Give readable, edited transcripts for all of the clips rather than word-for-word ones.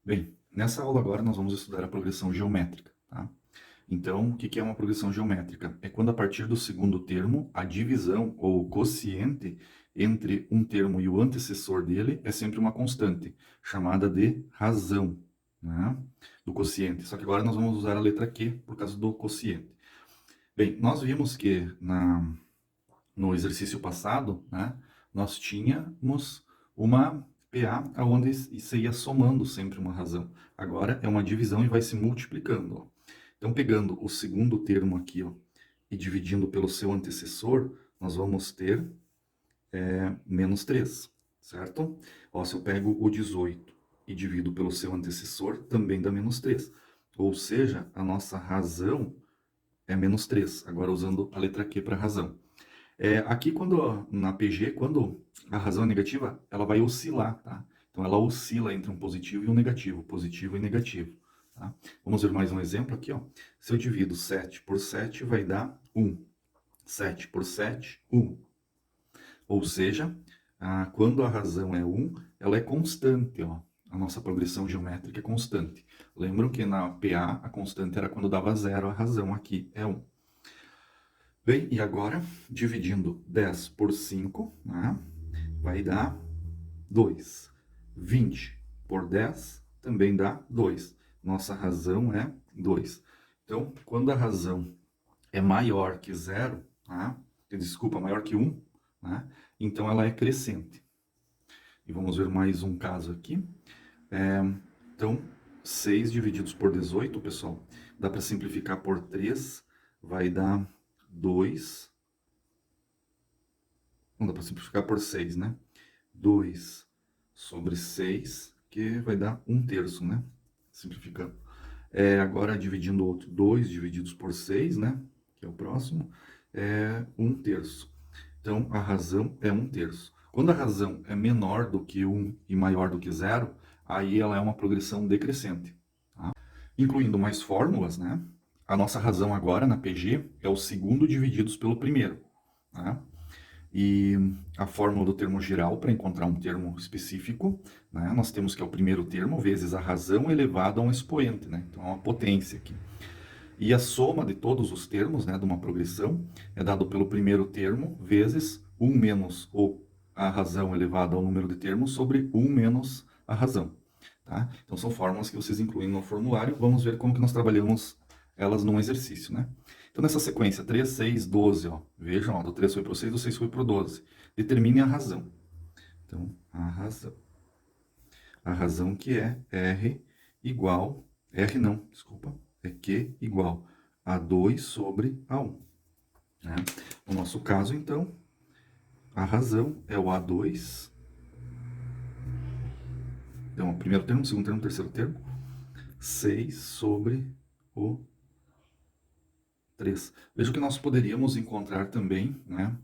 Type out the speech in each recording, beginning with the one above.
Bem, nessa aula agora nós vamos estudar a progressão geométrica, tá? Então, o que é uma progressão geométrica? É quando a partir do segundo termo, a divisão ou o quociente entre um termo e o antecessor dele é sempre uma constante, chamada de razão, né? Do quociente. Só que agora nós vamos usar a letra Q por causa do quociente. Bem, nós vimos que no exercício passado, né, nós tínhamos uma PA onde você ia somando sempre uma razão. Agora é uma divisão e vai se multiplicando. Ó. Então, pegando o segundo termo aqui ó, e dividindo pelo seu antecessor, nós vamos ter menos 3, certo? Ó, se eu pego o 18 e divido pelo seu antecessor, também dá menos 3. Ou seja, a nossa razão é menos 3. Agora usando a letra Q para razão. Aqui, na PG, quando a razão é negativa, ela vai oscilar, tá? Então, ela oscila entre um positivo e um negativo, positivo e negativo, tá? Vamos ver mais um exemplo aqui, ó. Se eu divido 7 por 7, vai dar 1. 7 por 7, 1. Ou seja, quando a razão é 1, ela é constante, ó. A nossa progressão geométrica é constante. Lembram que na PA a constante era quando dava 0, a razão aqui é 1. Bem, e agora, dividindo 10 por 5, né, vai dar 2. 20 por 10 também dá 2. Nossa razão é 2. Então, quando a razão é maior que 0, né, desculpa, maior que 1, né, então ela é crescente. E vamos ver mais um caso aqui. Então, 6 divididos por 18, pessoal, dá para simplificar por 3, vai dar 2. Não dá para simplificar por 6, né? 2 sobre 6, que vai dar 1/3, né? Simplificando. Agora, dividindo o outro, 2 divididos por 6, né? Que é o próximo, é 1/3. Então, a razão é 1/3. Quando a razão é menor do que 1 e maior do que 0, aí ela é uma progressão decrescente. Tá? Incluindo mais fórmulas, né? A nossa razão agora, na PG, é o segundo divididos pelo primeiro. Tá? E a fórmula do termo geral, para encontrar um termo específico, né, nós temos que é o primeiro termo vezes a razão elevada a um expoente, né? Então é uma potência aqui. E a soma de todos os termos, né, de uma progressão é dado pelo primeiro termo vezes 1 menos a razão elevada ao número de termos sobre 1 menos a razão. Tá? Então são fórmulas que vocês incluem no formulário. Vamos ver como que nós trabalhamos elas num exercício, né? Então nessa sequência, 3, 6, 12, ó. Vejam, ó, do 3 foi para o 6, do 6 foi para o 12. Determine a razão. Então, a razão. A razão que é R igual... R não, desculpa. É Q igual a 2 sobre A1. Né? No nosso caso, então, a razão é o A2. Então, o primeiro termo, segundo termo, terceiro termo. 6 sobre o 3. Veja que nós poderíamos encontrar também, né,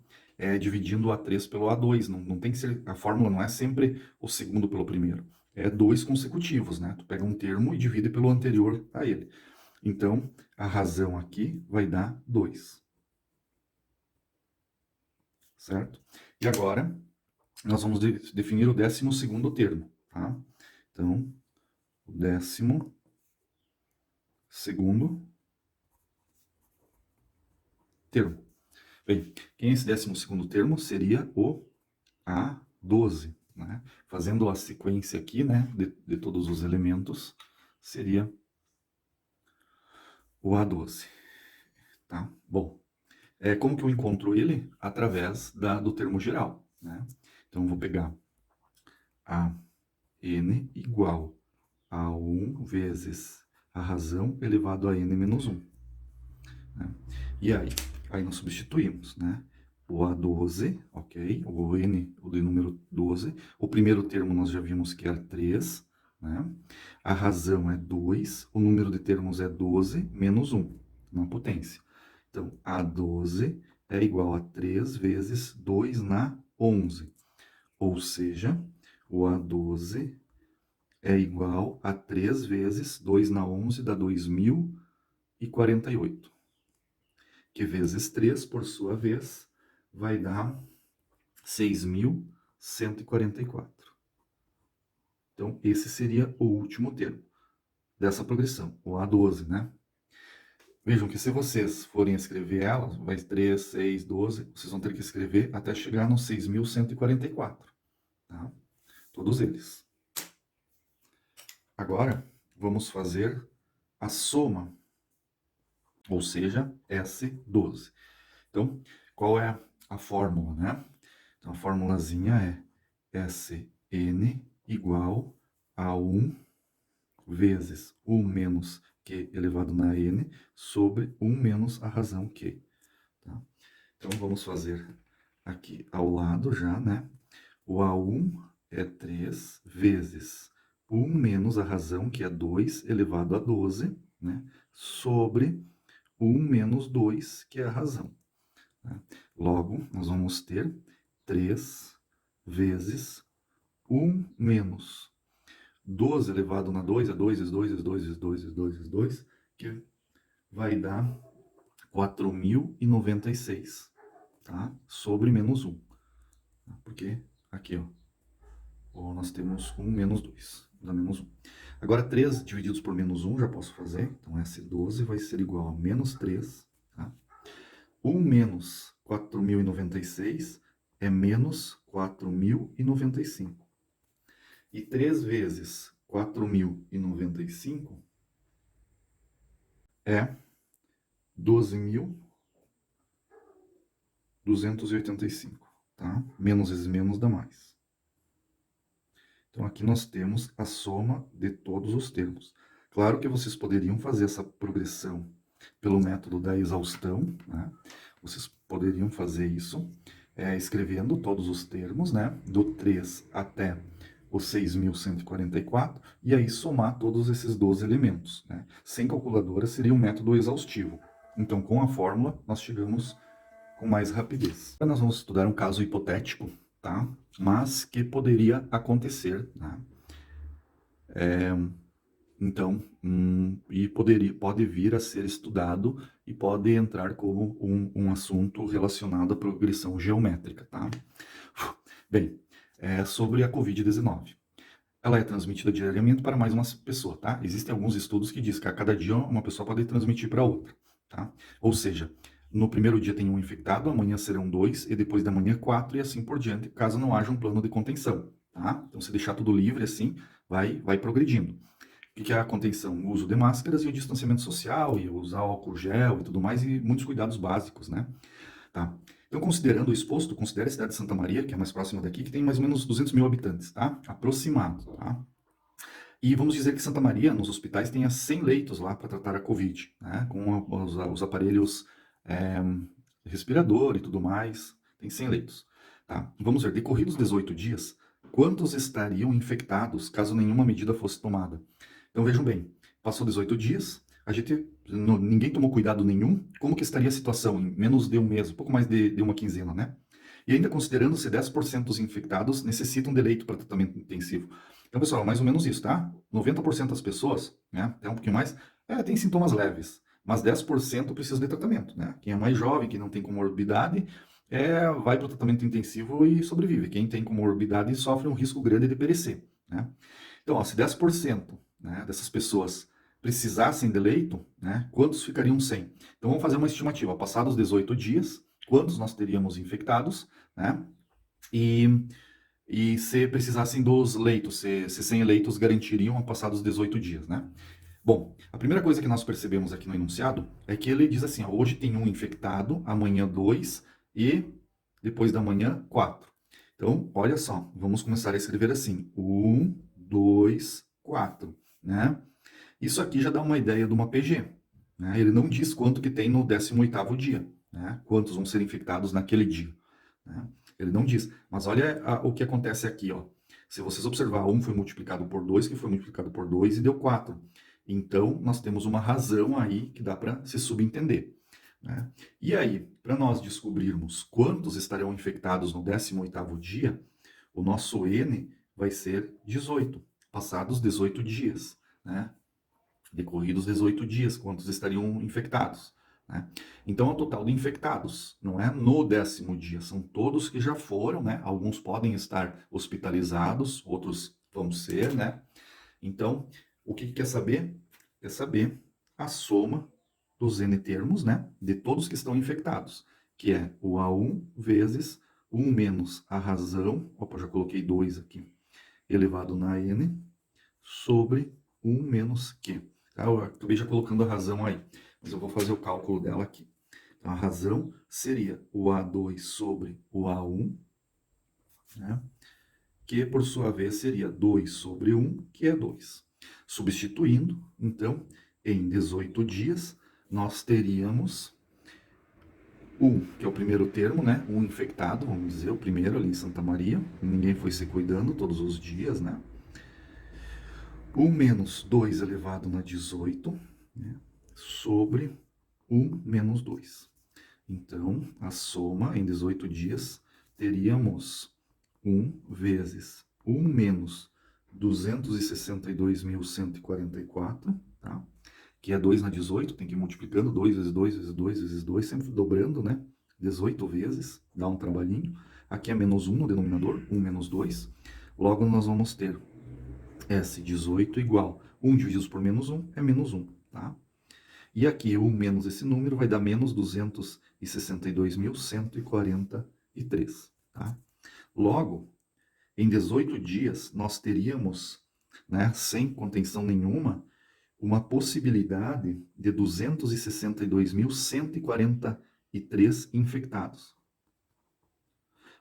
dividindo o A3 pelo A2. Não tem que ser, a fórmula não é sempre o segundo pelo primeiro. É 2 consecutivos, né? Tu pega um termo e divide pelo anterior a ele. Então, a razão aqui vai dar 2. Certo? E agora, nós vamos definir o 12º termo, tá? Então, o 12º termo. Bem, quem é esse 12º termo? Seria o A12, né? Fazendo a sequência aqui, né, de todos os elementos, seria o A12, tá? Bom, como que eu encontro ele? Através do termo geral, né? Então, eu vou pegar a n igual a 1 vezes a razão elevado a n menos 1. Né? E aí nós substituímos, né? O A12, ok? O N, o de número 12. O primeiro termo nós já vimos que era 3, né? A razão é 2, o número de termos é 12 menos 1, na potência. Então, A12 é igual a 3 vezes 2 na 11. Ou seja, o A12 é igual a 3 vezes 2 na 11 dá 2048. Que vezes 3, por sua vez, vai dar 6.144. Então, esse seria o último termo dessa progressão, o A12, né? Vejam que se vocês forem escrever ela, vai 3, 6, 12, vocês vão ter que escrever até chegar no 6.144, tá? Todos eles. Agora, vamos fazer a soma, ou seja, S12. Então, qual é a fórmula, né? Então, a formulazinha é Sn igual a 1 vezes 1 menos Q elevado na N sobre 1 menos a razão Q. Tá? Então, vamos fazer aqui ao lado já, né? O A1 é 3 vezes 1 menos a razão, que é 2 elevado a 12, né? Sobre 1 menos 2, que é a razão. Né? Logo, nós vamos ter 3 vezes 1 menos 12 elevado na 2, é 2 vezes 2 vezes 2 vezes 2 vezes 2 vezes 2, que vai dar 4.096, tá? Sobre menos 1. Porque aqui, ó, nós temos 1 menos 2, dá menos 1. Agora, 3 divididos por menos 1, já posso fazer. Então, S12 vai ser igual a menos 3, tá? 1 menos 4.096 é menos 4.095. E 3 vezes 4.095 é 12.285, tá? Menos vezes menos dá mais. Então, aqui nós temos a soma de todos os termos. Claro que vocês poderiam fazer essa progressão pelo método da exaustão, né? Vocês poderiam fazer isso escrevendo todos os termos, né? Do 3 até o 6.144, e aí somar todos esses 12 elementos, né? Sem calculadora seria um método exaustivo. Então, com a fórmula, nós chegamos com mais rapidez. Agora nós vamos estudar um caso hipotético, tá? Mas que poderia acontecer, né? Então, pode vir a ser estudado e pode entrar como um assunto relacionado à progressão geométrica, tá? Bem, sobre a Covid-19. Ela é transmitida diariamente para mais uma pessoa, tá? Existem alguns estudos que dizem que a cada dia uma pessoa pode transmitir para outra, tá? Ou seja, no primeiro dia tem um infectado, amanhã serão 2, e depois da manhã 4, e assim por diante, caso não haja um plano de contenção, tá? Então, se deixar tudo livre assim, vai progredindo. O que é a contenção? O uso de máscaras e o distanciamento social, e usar álcool gel e tudo mais, e muitos cuidados básicos, né? Tá? Então, considerando o exposto, considere a cidade de Santa Maria, que é mais próxima daqui, que tem mais ou menos 200 mil habitantes, tá? Aproximado, tá? E vamos dizer que Santa Maria, nos hospitais, tenha 100 leitos lá para tratar a Covid, né? Com os aparelhos respirador e tudo mais, tem 100 leitos, tá? Vamos ver, decorridos 18 dias, quantos estariam infectados caso nenhuma medida fosse tomada? Então, vejam bem, passou 18 dias, ninguém tomou cuidado nenhum, como que estaria a situação em menos de um mês, um pouco mais de uma quinzena, né? E ainda considerando-se 10% dos infectados necessitam de leito para tratamento intensivo. Então, pessoal, mais ou menos isso, tá? 90% das pessoas, né, até um pouquinho mais, tem sintomas leves, mas 10% precisa de tratamento, né? Quem é mais jovem, quem não tem comorbidade, vai para o tratamento intensivo e sobrevive. Quem tem comorbidade sofre um risco grande de perecer, né? Então, ó, se 10%, né, dessas pessoas precisassem de leito, né, quantos ficariam sem? Então, vamos fazer uma estimativa. Passados 18 dias, quantos nós teríamos infectados, né? E se precisassem dos leitos, se 100 leitos garantiriam a passados 18 dias, né? Bom, a primeira coisa que nós percebemos aqui no enunciado é que ele diz assim, ó, hoje tem um infectado, amanhã 2 e depois da manhã 4. Então, olha só, vamos começar a escrever assim, 1, 2, 4, né? Isso aqui já dá uma ideia de uma PG, né? Ele não diz quanto que tem no 18º dia, né? Quantos vão ser infectados naquele dia, né? Ele não diz, mas olha o que acontece aqui, ó. Se vocês observar, 1 foi multiplicado por 2, que foi multiplicado por 2 e deu 4. Então, nós temos uma razão aí que dá para se subentender, né? E aí, para nós descobrirmos quantos estarão infectados no 18º dia, o nosso N vai ser 18, passados 18 dias, né? Decorridos 18 dias, quantos estariam infectados, né? Então, o total de infectados, não é no 10º dia, são todos que já foram, né? Alguns podem estar hospitalizados, outros vamos ser, né? Então, o que quer saber? Quer saber a soma dos N termos, né? De todos que estão infectados, que é o A1 vezes 1 menos a razão, opa, já coloquei 2 aqui, elevado na N, sobre 1 menos Q. Tá? Eu acabei já colocando a razão aí, mas eu vou fazer o cálculo dela aqui. Então, a razão seria o A2 sobre o A1, né? Que por sua vez seria 2 sobre 1, que é 2. Substituindo, então, em 18 dias, nós teríamos que é o primeiro termo, né? Um infectado, vamos dizer, o primeiro ali em Santa Maria. Ninguém foi se cuidando todos os dias, né? 1 menos 2 elevado na 18, né? Sobre 1 menos 2. Então, a soma em 18 dias, teríamos 1 vezes 1 menos 262.144, tá? Que é 2 na 18, tem que ir multiplicando, 2 vezes 2 vezes 2 vezes 2, sempre dobrando, né? 18 vezes, dá um trabalhinho. Aqui é menos 1 no denominador, 1 menos 2. Logo, nós vamos ter S18 igual 1 dividido por menos 1 é menos 1, tá? E aqui, 1 menos esse número vai dar menos 262.143, tá? Logo, em 18 dias, nós teríamos, né, sem contenção nenhuma, uma possibilidade de 262.143 infectados.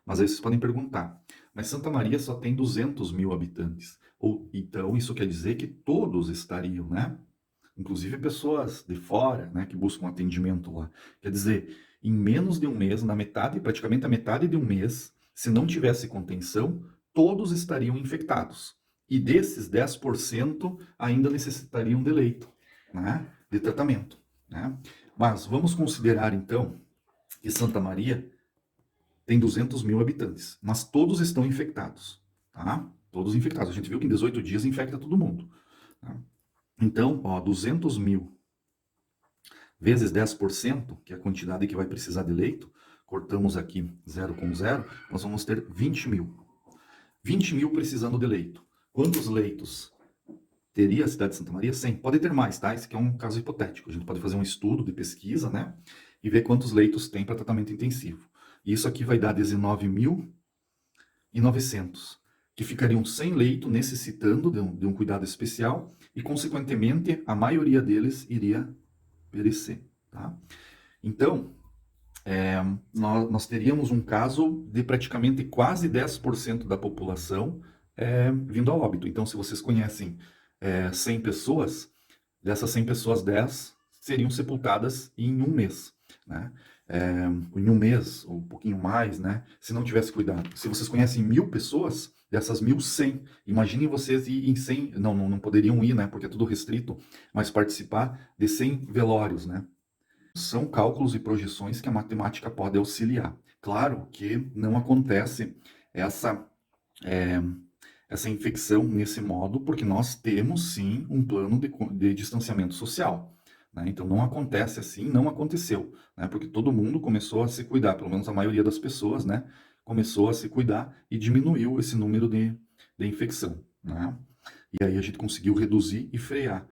Mas aí vocês podem perguntar, mas Santa Maria só tem 200 mil habitantes. Ou, então, isso quer dizer que todos estariam, né? Inclusive pessoas de fora, né, que buscam atendimento lá. Quer dizer, em menos de um mês, na metade, praticamente a metade de um mês, se não tivesse contenção, todos estariam infectados. E desses 10% ainda necessitariam de leito, né, de tratamento, né? Mas vamos considerar então que Santa Maria tem 200 mil habitantes, mas todos estão infectados, tá? Todos infectados. A gente viu que em 18 dias infecta todo mundo, tá? Então, ó, 200 mil vezes 10%, que é a quantidade que vai precisar de leito, cortamos aqui 0 com 0, nós vamos ter 20 mil. 20 mil precisando de leito. Quantos leitos teria a cidade de Santa Maria? 100. Pode ter mais, tá? Esse aqui é um caso hipotético. A gente pode fazer um estudo de pesquisa, né? E ver quantos leitos tem para tratamento intensivo. E isso aqui vai dar 19.900, que ficariam sem leito, necessitando de um cuidado especial, e, consequentemente, a maioria deles iria perecer, tá? Então, nós teríamos um caso de praticamente quase 10% da população vindo a óbito. Então, se vocês conhecem 100 pessoas, dessas 100 pessoas, 10 seriam sepultadas em um mês, né? Em um mês, ou um pouquinho mais, né? Se não tivesse cuidado. Se vocês conhecem 1.000 pessoas, dessas 1.000, 100. Imaginem vocês ir em 100, não poderiam ir, né? Porque é tudo restrito, mas participar de 100 velórios, né? São cálculos e projeções que a matemática pode auxiliar. Claro que não acontece essa infecção nesse modo, porque nós temos sim um plano de distanciamento social, né? Então não acontece assim, não aconteceu, né? Porque todo mundo começou a se cuidar, pelo menos a maioria das pessoas, né? Começou a se cuidar e diminuiu esse número de infecção, né? E aí a gente conseguiu reduzir e frear